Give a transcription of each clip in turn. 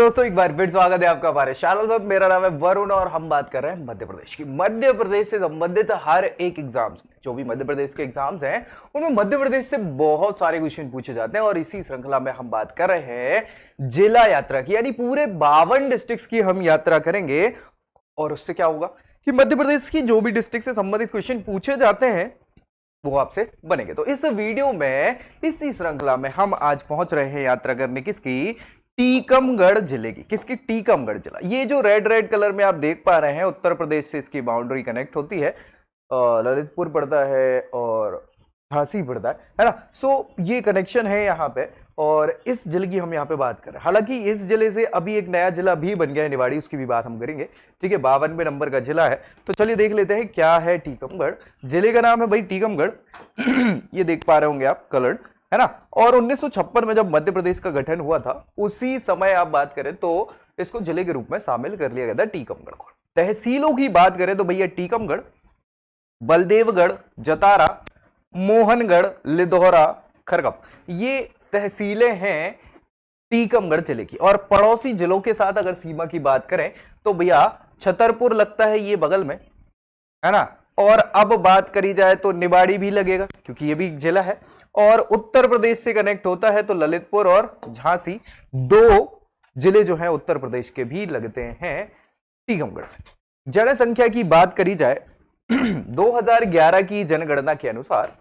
दोस्तों, एक बार फिर स्वागत है आपका हमारे चैनल पर। मेरा नाम है वरुण और हम बात कर रहे हैं मध्य प्रदेश की। मध्य प्रदेश से संबंधित हर एक एग्जाम्स, जो भी मध्य प्रदेश के एग्जाम्स हैं, उनमें मध्य प्रदेश से बहुत सारे क्वेश्चन पूछे जाते हैं। और इसी श्रृंखला में हम बात कर रहे हैं जिला यात्रा की, यानी पूरे 52 डिस्ट्रिक्ट्स की हम यात्रा करेंगे। और उससे क्या होगा कि मध्य प्रदेश की जो भी डिस्ट्रिक्ट से संबंधित क्वेश्चन पूछे जाते हैं वो आपसे बनेंगे। तो इस वीडियो में, इसी श्रृंखला में हम आज पहुंच रहे हैं यात्रा करने किसकी, टीकमगढ़ जिले की। किसकी? टीकमगढ़ जिला। ये जो रेड रेड कलर में आप देख पा रहे हैं, उत्तर प्रदेश से इसकी बाउंड्री कनेक्ट होती है। ललितपुर पड़ता है और झांसी पड़ता है ना। सो ये कनेक्शन है यहाँ पे। और इस जिले की हम यहाँ पे बात कर रहे हैं। हालांकि इस जिले से अभी एक नया जिला भी बन गया है, निवाड़ी, उसकी भी बात हम करेंगे। ठीक है, 52वें नंबर का जिला है। तो चलिए देख लेते हैं क्या है टीकमगढ़। जिले का नाम है भाई टीकमगढ़। ये देख पा रहे होंगे आप, कलर्ड है ना। और 1956 में जब मध्य प्रदेश का गठन हुआ था, उसी समय आप बात करें तो इसको जिले के रूप में शामिल कर लिया गया था टीकमगढ़ को। तहसीलों की बात करें तो भैया टीकमगढ़, बलदेवगढ़, जतारा, मोहनगढ़, लिधौरा, खरगप, ये तहसीलें हैं टीकमगढ़ जिले की। और पड़ोसी जिलों के साथ अगर सीमा की बात करें तो भैया छतरपुर लगता है ये बगल में, है ना। और अब बात करी जाए तो निवाड़ी भी लगेगा क्योंकि ये भी एक जिला है। और उत्तर प्रदेश से कनेक्ट होता है तो ललितपुर और झांसी, दो जिले जो हैं उत्तर प्रदेश के भी लगते हैं टीकमगढ़ से। जनसंख्या की बात करी जाए 2011 की जनगणना के अनुसार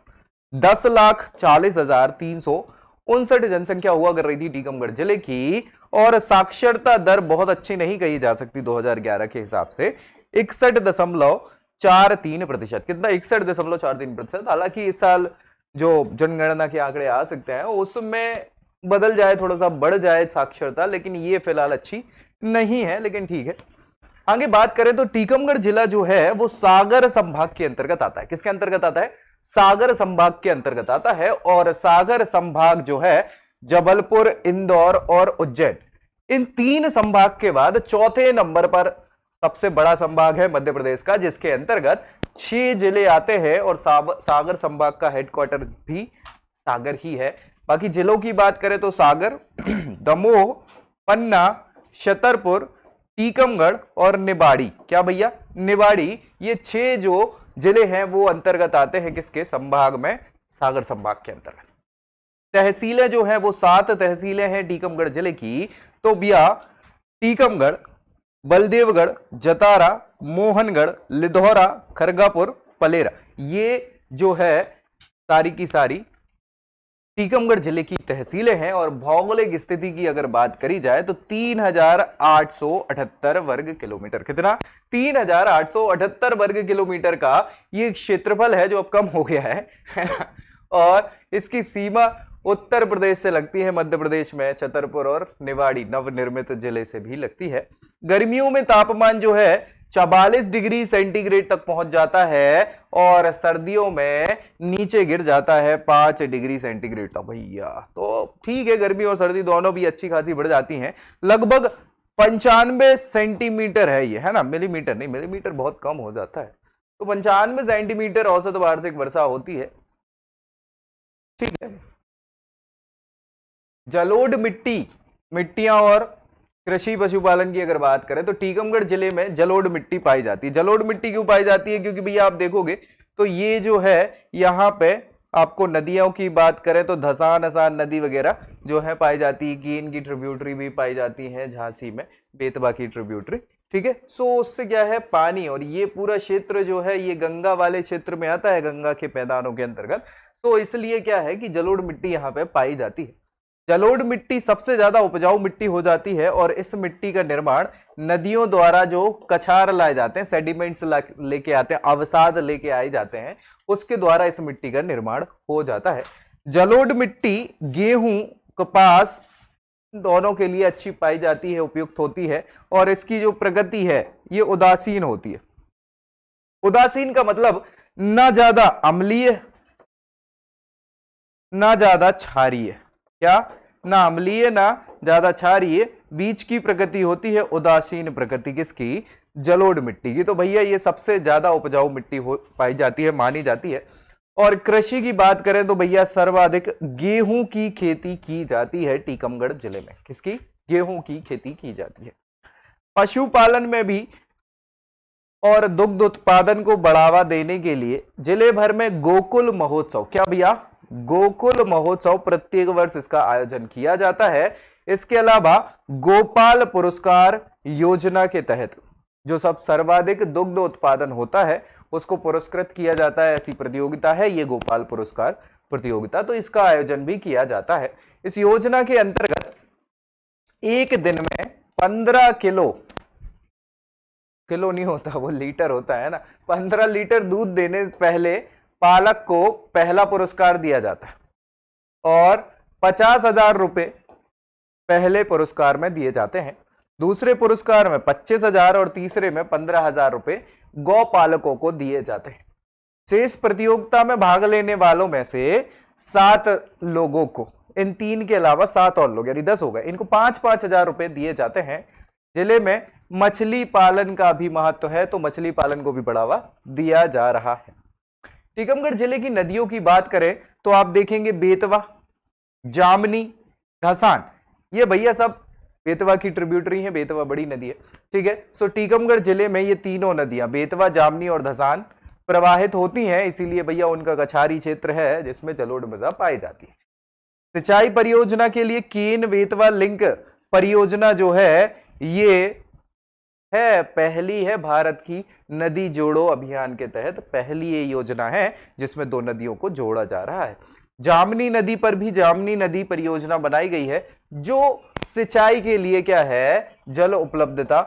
10,40,359 जनसंख्या हुआ कर रही थी टीकमगढ़ जिले की। और साक्षरता दर बहुत अच्छी नहीं कही जा सकती 2011 के हिसाब से, 61.43%। कितना? 61.43%। हालांकि इस साल जो जनगणना के आंकड़े आ सकते हैं उसमें बदल जाए, थोड़ा सा बढ़ जाए साक्षरता, लेकिन ये फिलहाल अच्छी नहीं है, लेकिन ठीक है। आगे बात करें तो टीकमगढ़ जिला जो है वो सागर संभाग के अंतर्गत आता है। किसके अंतर्गत आता है? सागर संभाग के अंतर्गत आता है। और सागर संभाग जो है जबलपुर, इंदौर और उज्जैन, इन तीन संभाग के बाद चौथे नंबर पर सबसे बड़ा संभाग है मध्य प्रदेश का, जिसके अंतर्गत 6 जिले आते हैं। और सागर संभाग का हेडक्वार्टर भी सागर ही है। बाकी जिलों की बात करें तो सागर, दमोह, पन्ना, छतरपुर, टीकमगढ़ और निवाड़ी। क्या भैया? निवाड़ी। ये 6 जो जिले हैं वो अंतर्गत आते हैं किसके संभाग में? सागर संभाग के अंतर्गत। तहसीलें जो हैं वो 7 तहसीलें हैं टीकमगढ़ जिले की। तो भैया टीकमगढ़, बलदेवगढ़, जतारा, मोहनगढ़, लिधौरा, खरगापुर, पलेरा, ये जो है सारी की सारी टीकमगढ़ जिले की तहसीलें हैं। और भौगोलिक स्थिति की अगर बात करी जाए तो 3,878 वर्ग किलोमीटर। कितना? 3,878 वर्ग किलोमीटर का ये क्षेत्रफल है, जो अब कम हो गया है ना। और इसकी सीमा उत्तर प्रदेश से लगती है, मध्य प्रदेश में छतरपुर और निवाड़ी नवनिर्मित जिले से भी लगती है। गर्मियों में तापमान जो है 44 डिग्री सेंटीग्रेड तक पहुंच जाता है और सर्दियों में नीचे गिर जाता है 5 डिग्री सेंटीग्रेड तक भैया। तो ठीक है, गर्मी और सर्दी दोनों भी अच्छी खासी बढ़ जाती हैं। लगभग 95 सेंटीमीटर है ये, है ना। मिलीमीटर नहीं, मिलीमीटर बहुत कम हो जाता है। तो 95 सेंटीमीटर औसत वार्षिक वर्षा होती है। ठीक है। जलोढ़ मिट्टियां और कृषि पशुपालन की अगर बात करें तो टीकमगढ़ जिले में जलोढ़ मिट्टी पाई जाती है। जलोढ़ मिट्टी क्यों पाई जाती है? क्योंकि भैया आप देखोगे तो ये जो है यहाँ पे आपको नदियों की बात करें तो धसान असान नदी वगैरह जो है पाई जाती है। कीन की ट्रिब्यूटरी भी पाई जाती है झांसी में, बेतवा की ट्रिब्यूटरी। ठीक है। सो उससे क्या है, पानी, और ये पूरा क्षेत्र जो है ये गंगा वाले क्षेत्र में आता है, गंगा के मैदानों के अंतर्गत। सो इसलिए क्या है कि जलोढ़ मिट्टी यहाँ पे पाई जाती है। जलोढ़ मिट्टी सबसे ज्यादा उपजाऊ मिट्टी हो जाती है। और इस मिट्टी का निर्माण नदियों द्वारा जो कछार लाए जाते हैं, सेडिमेंट्स लेके आते हैं, अवसाद लेके आए जाते हैं, उसके द्वारा इस मिट्टी का निर्माण हो जाता है। जलोढ़ मिट्टी गेहूं, कपास दोनों के लिए अच्छी पाई जाती है, उपयुक्त होती है। और इसकी जो प्रगति है ये उदासीन होती है। उदासीन का मतलब ना ज्यादा अम्लीय ना ज्यादा क्षारीय। क्या? ना अम्लीय ना ज्यादा क्षारीय, बीच की प्रकृति होती है उदासीन प्रकृति। किसकी? जलोढ़ मिट्टी की। तो भैया ये सबसे ज्यादा उपजाऊ मिट्टी पाई जाती है, मानी जाती है। और कृषि की बात करें तो भैया सर्वाधिक गेहूं की खेती की जाती है टीकमगढ़ जिले में। किसकी? गेहूं की खेती की जाती है। पशुपालन में भी और दुग्ध उत्पादन को बढ़ावा देने के लिए जिले भर में गोकुल महोत्सव, क्या भैया, गोकुल महोत्सव प्रत्येक वर्ष इसका आयोजन किया जाता है। इसके अलावा गोपाल पुरस्कार योजना के तहत जो सब सर्वाधिक दुग्ध उत्पादन होता है उसको पुरस्कृत किया जाता है, ऐसी प्रतियोगिता है ये गोपाल पुरस्कार प्रतियोगिता, तो इसका आयोजन भी किया जाता है। इस योजना के अंतर्गत एक दिन में 15 किलो नहीं होता, वो लीटर होता है ना, 15 लीटर दूध देने पहले पालक को पहला पुरस्कार दिया जाता है और 50,000 रुपए पहले पुरस्कार में दिए जाते हैं, दूसरे पुरस्कार में 25,000 और तीसरे में 15,000 रुपए गौ पालकों को दिए जाते हैं। शेष प्रतियोगिता में भाग लेने वालों में से 7 लोगों को, इन 3 के अलावा 7 और लोग यानी 10 हो गए, इनको 5-5 हजार रुपए दिए जाते हैं। जिले में मछली पालन का भी महत्व है तो मछली पालन को भी बढ़ावा दिया जा रहा है। टीकमगढ़ जिले की नदियों की बात करें तो आप देखेंगे बेतवा, जामनी, धसान, ये भैया सब बेतवा की ट्रिब्यूटरी है, बेतवा बड़ी नदी है, ठीक है। सो टीकमगढ़ जिले में ये तीनों नदियां बेतवा, जामनी और धसान प्रवाहित होती हैं, इसीलिए भैया उनका कछारी क्षेत्र है जिसमें जलोढ़ मृदा पाई जाती है। सिंचाई परियोजना के लिए केन बेतवा लिंक परियोजना जो है ये है पहली है भारत की नदी जोड़ो अभियान के तहत पहली ये योजना है जिसमें 2 नदियों को जोड़ा जा रहा है। जामनी नदी पर भी जामनी नदी परियोजना बनाई गई है जो सिंचाई के लिए क्या है, जल उपलब्धता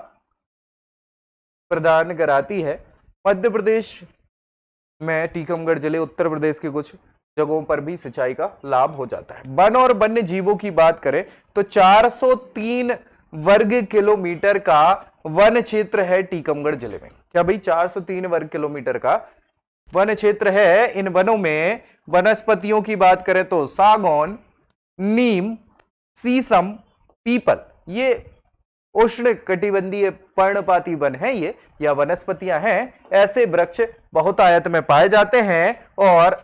प्रदान कराती है। मध्य प्रदेश में टीकमगढ़ जिले उत्तर प्रदेश के कुछ जगहों पर भी सिंचाई का लाभ हो जाता है। वन और वन्य जीवों की बात करें तो 403 वर्ग किलोमीटर का वन क्षेत्र है टीकमगढ़ जिले में। क्या भाई, 403 वर्ग किलोमीटर का वन क्षेत्र है। इन वनों में वनस्पतियों की बात करें तो सागौन, नीम, शीशम, पीपल, ये उष्ण कटिबंधीय पर्णपाती वन है ये या वनस्पतियां हैं। ऐसे वृक्ष बहुतायत में पाए जाते हैं और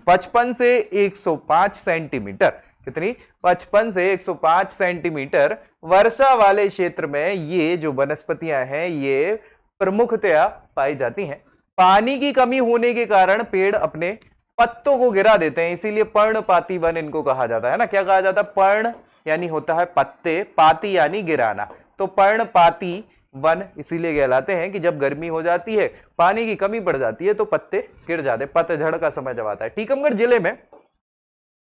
55 से 105 सेंटीमीटर, कितनी, 55 से 105 सेंटीमीटर वर्षा वाले क्षेत्र में ये जो वनस्पतियां हैं ये प्रमुखतया पाई जाती हैं। पानी की कमी होने के कारण पेड़ अपने पत्तों को गिरा देते हैं, इसीलिए पर्णपाती वन इनको कहा जाता है ना। क्या कहा जाता है, पर्ण यानी होता है पत्ते, पाती यानी गिराना, तो पर्णपाती वन इसीलिए कहलाते हैं कि जब गर्मी हो जाती है, पानी की कमी पड़ जाती है तो पत्ते गिर जाते, पतझड़ का समय जब आता है। टीकमगढ़ जिले में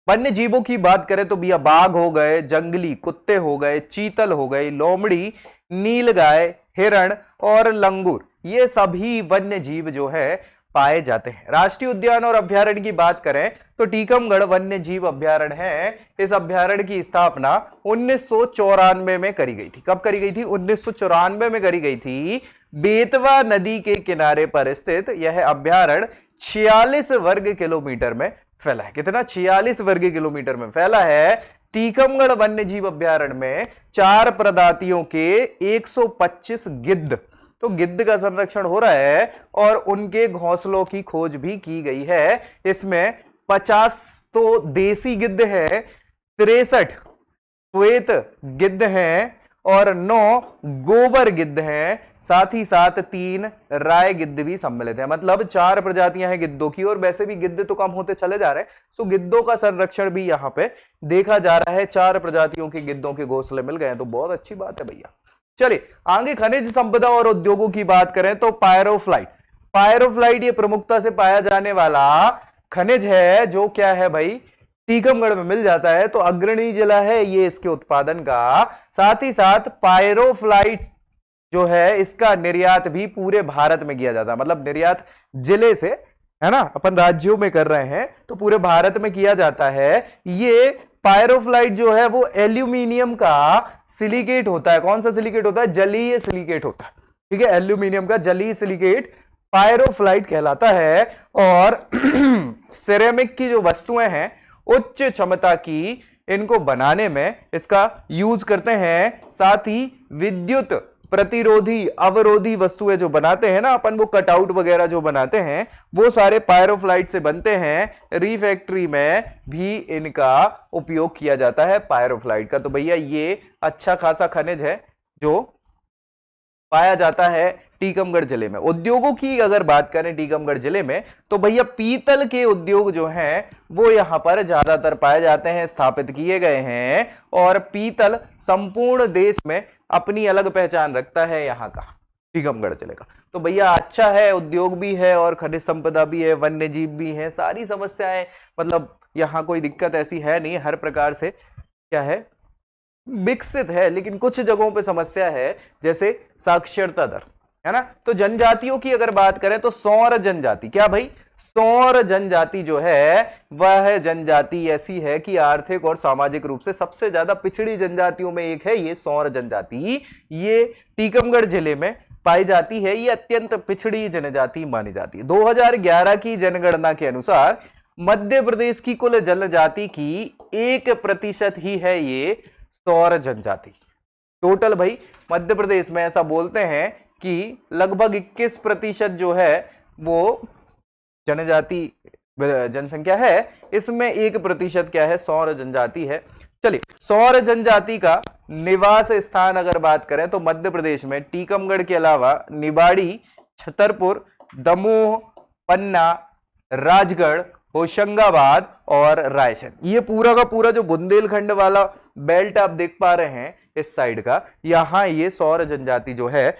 वन्य जीवों की बात करें तो भैया बाघ हो गए, जंगली कुत्ते हो गए, चीतल हो गई, लोमड़ी, नीलगाय, हिरण और लंगूर, ये सभी वन्य जीव जो है पाए जाते हैं। राष्ट्रीय उद्यान और अभ्यारण्य की बात करें तो टीकमगढ़ वन्य जीव अभ्यारण्य है। इस अभ्यारण्य की स्थापना 1994 में करी गई थी। कब करी गई थी, 1994 में करी गई थी। बेतवा नदी के किनारे पर स्थित यह अभ्यारण्य 46 वर्ग किलोमीटर में फैला है। कितना, 46 वर्ग किलोमीटर में फैला है। टीकमगढ़ वन्य जीव अभ्यारण्य में 4 प्रजातियों के 125 गिद्ध, तो गिद्ध का संरक्षण हो रहा है और उनके घोंसलों की खोज भी की गई है। इसमें 50 तो देसी गिद्ध है, 63 श्वेत गिद्ध हैं और 9 गोबर गिद्ध हैं, साथ ही साथ 3 राय गिद्ध भी सम्मिलित है। मतलब 4 प्रजातियां हैं गिद्धों की और वैसे भी गिद्ध तो कम होते चले जा रहे हैं, सो गिद्धों का संरक्षण भी यहाँ पे देखा जा रहा है। 4 प्रजातियों के गिद्धों के घोंसले मिल गए हैं तो बहुत अच्छी बात है भैया। चलिए आगे खनिज संपदा और उद्योगों की बात करें तो पायरोफ्लाइट, पायरोफ्लाइट ये प्रमुखता से पाया जाने वाला खनिज है जो क्या है भाई, टीकमगढ़ में मिल जाता है, तो अग्रणी जिला है ये इसके उत्पादन का। साथ ही साथ पायरोफ्लाइट जो है इसका निर्यात भी पूरे भारत में किया जाता है, मतलब निर्यात जिले से है ना, अपन राज्यों में कर रहे हैं तो पूरे भारत में किया जाता है। ये पायरोफ्लाइट जो है वो एल्यूमिनियम का सिलिकेट होता है। कौन सा सिलिकेट होता है, जलीय सिलिकेट होता है, ठीक है। एल्यूमिनियम का जलीय सिलिकेट पायरोफ्लाइट कहलाता है। और सिरेमिक की जो वस्तुएं हैं उच्च क्षमता की, इनको बनाने में इसका यूज करते हैं। साथ ही विद्युत प्रतिरोधी अवरोधी वस्तुएं जो बनाते हैं ना अपन, वो कटआउट वगैरह जो बनाते हैं वो सारे पायरोफ्लाइट से बनते हैं। रिफैक्ट्री में भी इनका उपयोग किया जाता है पायरोफ्लाइट का। तो भैया ये अच्छा खासा खनिज है जो पाया जाता है टीकमगढ़ जिले में। उद्योगों की अगर बात करें टीकमगढ़ जिले में, तो भैया पीतल के उद्योग जो हैं वो यहां पर ज्यादातर पाए जाते हैं, स्थापित किए गए हैं। और पीतल संपूर्ण देश में अपनी अलग पहचान रखता है यहाँ का, टीकमगढ़ जिले का। तो भैया अच्छा है, उद्योग भी है और खनिज संपदा भी है, वन्य जीव भी है, सारी समस्याएं, मतलब यहाँ कोई दिक्कत ऐसी है नहीं, हर प्रकार से क्या है, विकसित है। लेकिन कुछ जगहों पे समस्या है, जैसे साक्षरता दर, है ना। तो जनजातियों की अगर बात करें तो सौर जनजाति, क्या भाई, सौर जनजाति जो है वह जनजाति ऐसी है कि आर्थिक और सामाजिक रूप से सबसे ज्यादा पिछड़ी जनजातियों में एक है ये सौर जनजाति। ये टीकमगढ़ जिले में पाई जाती है। ये अत्यंत पिछड़ी जनजाति मानी जाती है। 2011 की जनगणना के अनुसार मध्य प्रदेश की कुल जनजाति की 1% ही है ये सौर जनजाति। टोटल भाई मध्य प्रदेश में ऐसा बोलते हैं कि लगभग 21% जो है वो जनजाति जनसंख्या है, इसमें 1% क्या है, सौर जनजाति है। चलिए, सौर जनजाति का निवास स्थान अगर बात करें तो मध्य प्रदेश में टीकमगढ़ के अलावा निवाड़ी, छतरपुर, दमोह, पन्ना, राजगढ़, होशंगाबाद और रायसेन, ये पूरा का पूरा जो बुंदेलखंड वाला बेल्ट आप देख पा रहे हैं इस साइड का, यहां ये सौर जनजाति जो है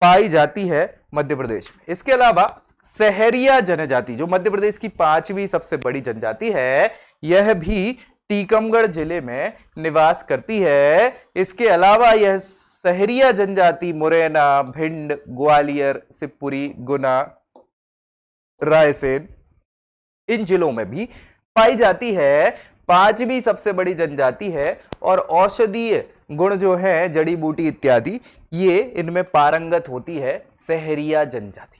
पाई जाती है मध्य प्रदेश में। इसके अलावा सहरिया जनजाति जो मध्य प्रदेश की 5वीं सबसे बड़ी जनजाति है, यह भी टीकमगढ़ जिले में निवास करती है। इसके अलावा यह सहरिया जनजाति मुरैना, भिंड, ग्वालियर, शिवपुरी, गुना, रायसेन, इन जिलों में भी पाई जाती है। 5वीं सबसे बड़ी जनजाति है और औषधीय गुण जो है, जड़ी बूटी इत्यादि, ये इनमें पारंगत होती है सहरिया जनजाति।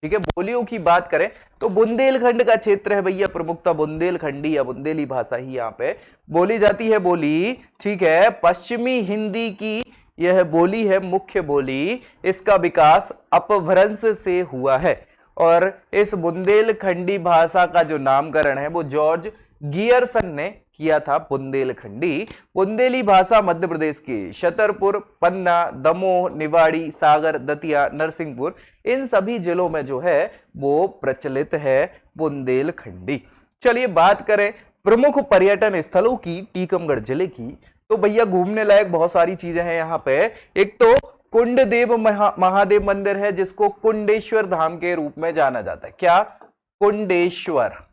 ठीक है, बोलियों की बात करें तो बुंदेलखंड का क्षेत्र है भैया, प्रमुखता बुंदेलखंडी या बुंदेली भाषा ही यहाँ पे बोली जाती है बोली। ठीक है, पश्चिमी हिंदी की यह बोली है मुख्य बोली। इसका विकास अपभ्रंश से हुआ है और इस बुंदेलखंडी भाषा का जो नामकरण है वो जॉर्ज गियरसन ने किया था, बुंदेलखंडी। बुंदेली भाषा मध्य प्रदेश के छतरपुर, पन्ना, दमोह, निवाड़ी, सागर, दतिया, नरसिंहपुर, इन सभी जिलों में जो है वो प्रचलित है बुंदेलखंडी। चलिए बात करें प्रमुख पर्यटन स्थलों की टीकमगढ़ जिले की, तो भैया घूमने लायक बहुत सारी चीजें हैं यहाँ पे। एक तो कुंडदेव महादेव मंदिर है, जिसको कुंडेश्वर धाम के रूप में जाना जाता है। क्या, कुंडेश्वर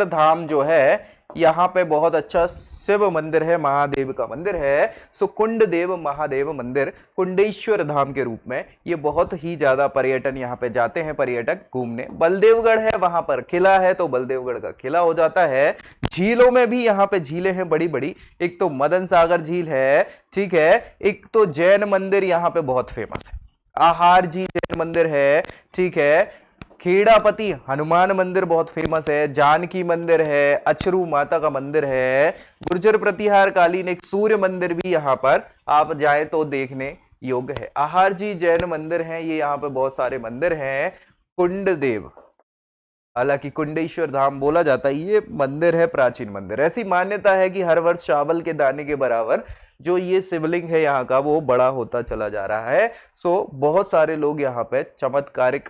धाम जो है, यहाँ पे बहुत अच्छा शिव मंदिर है, महादेव का मंदिर है। सो कुंडदेव महादेव मंदिर कुंडेश्वर धाम के रूप में ये बहुत ही ज्यादा पर्यटन यहाँ पे जाते हैं पर्यटक घूमने। बलदेवगढ़ है, वहां पर किला है, तो बलदेवगढ़ का किला हो जाता है। झीलों में भी यहाँ पे झीलें हैं बड़ी बड़ी, एक तो मदन सागर झील है, ठीक है, एक तो जैन मंदिर यहाँ पे बहुत फेमस है, आहार जी जैन मंदिर है, ठीक है, खेड़ापति हनुमान मंदिर बहुत फेमस है, जानकी मंदिर है, अचरू माता का मंदिर है, गुर्जर प्रतिहार कालीन एक सूर्य मंदिर भी यहाँ पर आप जाए तो देखने योग्य है। आहार जी जैन मंदिर है, ये यहाँ पे बहुत सारे मंदिर हैं। कुंडदेव, हालांकि कुंडेश्वर धाम बोला जाता है, ये मंदिर है प्राचीन मंदिर। ऐसी मान्यता है कि हर वर्ष चावल के दाने के बराबर जो ये शिवलिंग है यहाँ का वो बड़ा होता चला जा रहा है। सो बहुत सारे लोग यहाँ पे चमत्कारिक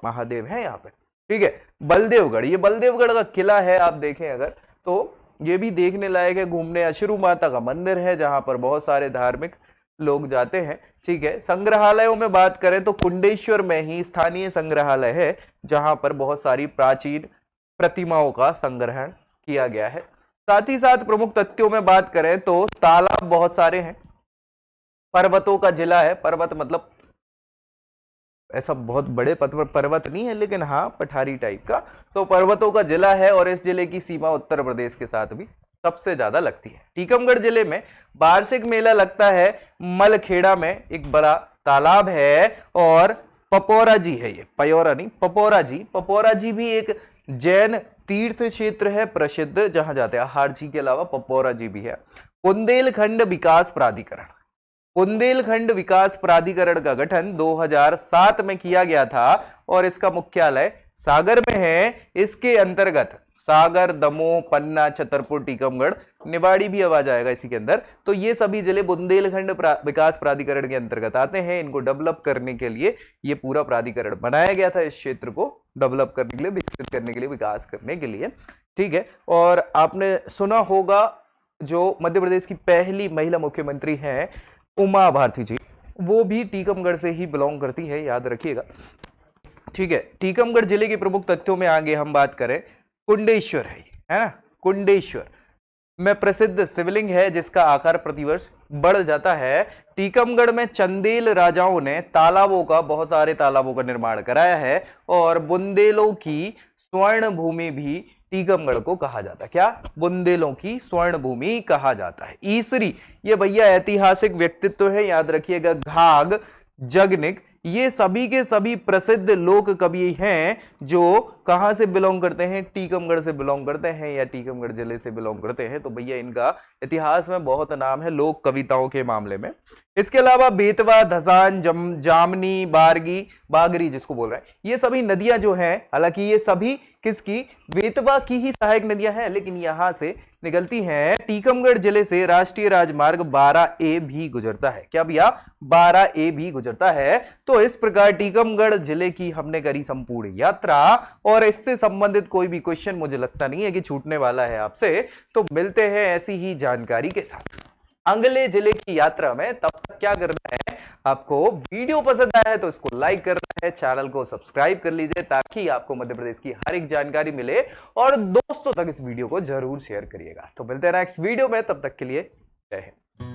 महादेव है यहाँ पे। ठीक है, बलदेवगढ़, ये बलदेवगढ़ का किला है, आप देखें अगर तो ये भी देखने लायक है घूमने। अशरू माता का मंदिर है जहां पर बहुत सारे धार्मिक लोग जाते हैं। ठीक है, संग्रहालयों में बात करें तो कुंडेश्वर में ही स्थानीय संग्रहालय है जहां पर बहुत सारी प्राचीन प्रतिमाओं का संग्रहण किया गया है। साथ ही साथ प्रमुख तथ्यों में बात करें तो तालाब बहुत सारे हैं, पर्वतों का जिला है, पर्वत मतलब ऐसा बहुत बड़े पर्वत नहीं है, लेकिन हाँ पठारी टाइप का, तो पर्वतों का जिला है और इस जिले की सीमा उत्तर प्रदेश के साथ भी सबसे ज्यादा लगती है। टीकमगढ़ जिले में वार्षिक मेला लगता है, मलखेड़ा में एक बड़ा तालाब है और पपौरा जी है, ये पयोरा नहीं पपौरा जी भी एक जैन तीर्थ क्षेत्र है प्रसिद्ध, जहां जाते हैं। हार जी के अलावा पपौरा जी भी है। बुंदेलखंड विकास प्राधिकरण, बुंदेलखंड विकास प्राधिकरण का गठन 2007 में किया गया था और इसका मुख्यालय सागर में है। इसके अंतर्गत सागर, दमोह, पन्ना, छतरपुर, टीकमगढ़, निवाड़ी भी अब आ जाएगा इसी के अंदर। तो ये सभी जिले बुंदेलखंड विकास प्राधिकरण के अंतर्गत आते हैं। इनको डेवलप करने के लिए ये पूरा प्राधिकरण बनाया गया था, इस क्षेत्र को डेवलप करने के लिए, विकसित करने के लिए, विकास करने के लिए। ठीक है। और आपने सुना होगा जो मध्य प्रदेश की पहली महिला मुख्यमंत्री हैं उमा भारती जी, वो भी टीकमगढ़ से ही बिलोंग करती है, याद रखिएगा। ठीक है। टीकमगढ़ जिले के प्रमुख तथ्यों में आगे हम बात करें, कुंडेश्वर है ना, कुंडेश्वर में प्रसिद्ध शिवलिंग है जिसका आकार प्रतिवर्ष बढ़ जाता है। टीकमगढ़ में चंदेल राजाओं ने तालाबों का, बहुत सारे तालाबों का निर्माण कराया है और बुंदेलों की स्वर्ण भूमि भी टीकमगढ़ को कहा जाता है। क्या? बुंदेलों की स्वर्ण भूमि कहा जाता है। ईसरी, ये भैया ऐतिहासिक व्यक्तित्व है, याद रखिएगा। घाघ, जगनिक, ये सभी के सभी प्रसिद्ध लोक कवि हैं जो कहां से बिलोंग करते हैं? टीकमगढ़ से बिलोंग करते हैं या टीकमगढ़ जिले से बिलोंग करते हैं। तो भैया इनका इतिहास में बहुत नाम है लोक कविताओं के मामले में। इसके अलावा बेतवा, धसान, जामनी, बारगी, बागरी जिसको बोल रहे हैं, ये सभी नदियां जो हैं, हालांकि ये सभी किसकी? बेतवा की ही सहायक नदियां हैं, लेकिन यहां से निकलती हैं। टीकमगढ़ जिले से राष्ट्रीय राजमार्ग 12A भी गुजरता है। क्या भैया? 12A भी गुजरता है। तो इस प्रकार टीकमगढ़ जिले की हमने करी संपूर्ण यात्रा और इससे संबंधित कोई भी क्वेश्चन मुझे लगता नहीं है कि छूटने वाला है आपसे। तो मिलते हैं ऐसी ही जानकारी के साथ अगले जिले की यात्रा में। तब तक क्या करना है आपको? वीडियो पसंद आया है तो इसको लाइक करना है, चैनल को सब्सक्राइब कर लीजिए ताकि आपको मध्य प्रदेश की हर एक जानकारी मिले और दोस्तों तक इस वीडियो को जरूर शेयर करिएगा। तो मिलते हैं नेक्स्ट वीडियो में, तब तक के लिए जय हिंद।